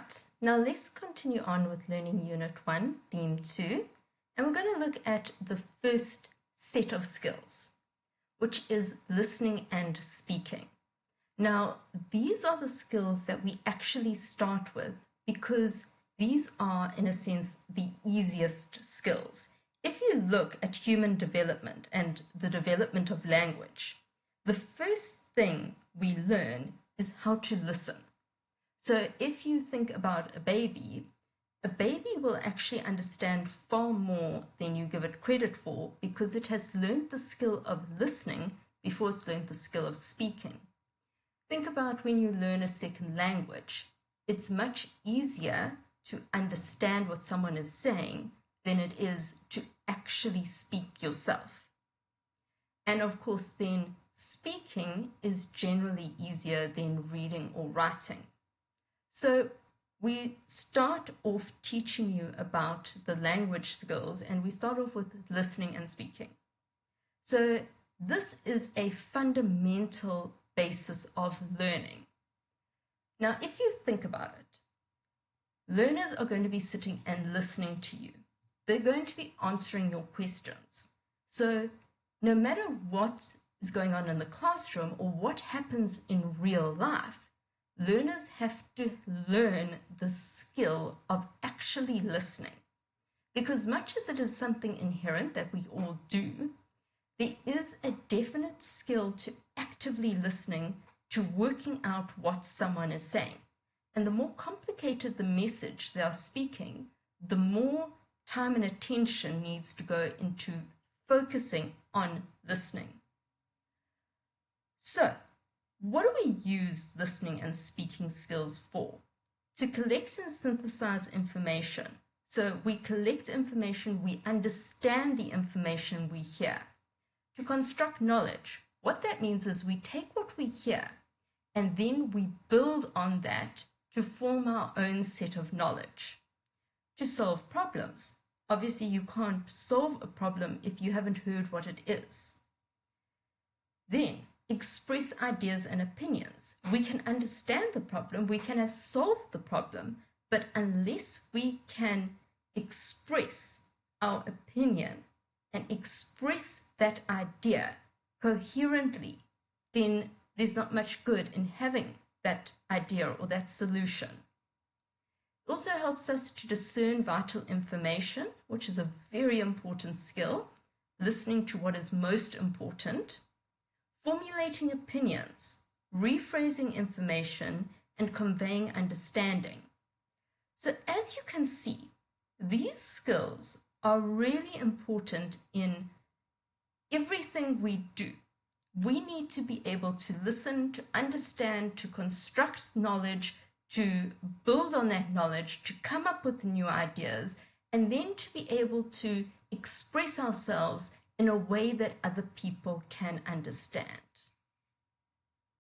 Right, now let's continue on with Learning Unit 1, Theme 2, and we're going to look at the first set of skills, which is listening and speaking. Now, these are the skills that we actually start with because these are, in a sense, the easiest skills. If you look at human development and the development of language, the first thing we learn is how to listen. So if you think about a baby will actually understand far more than you give it credit for because it has learned the skill of listening before it's learned the skill of speaking. Think about when you learn a second language. It's much easier to understand what someone is saying than it is to actually speak yourself. And of course, then speaking is generally easier than reading or writing. So we start off teaching you about the language skills, and we start off with listening and speaking. So this is a fundamental basis of learning. Now, if you think about it, learners are going to be sitting and listening to you. They're going to be answering your questions. So no matter what is going on in the classroom or what happens in real life, learners have to learn the skill of actually listening. Because much as it is something inherent that we all do, there is a definite skill to actively listening, to working out what someone is saying. And the more complicated the message they are speaking, the more time and attention needs to go into focusing on listening. So, what do we use listening and speaking skills for? To collect and synthesize information. So we collect information, we understand the information we hear. To construct knowledge. What that means is we take what we hear and then we build on that to form our own set of knowledge. To solve problems. Obviously, you can't solve a problem if you haven't heard what it is. Then, express ideas and opinions. We can understand the problem, we can have solved the problem, but unless we can express our opinion and express that idea coherently, then there's not much good in having that idea or that solution. It also helps us to discern vital information, which is a very important skill, listening to what is most important, formulating opinions, rephrasing information, and conveying understanding. So as you can see, these skills are really important in everything we do. We need to be able to listen, to understand, to construct knowledge, to build on that knowledge, to come up with new ideas, and then to be able to express ourselves in a way that other people can understand.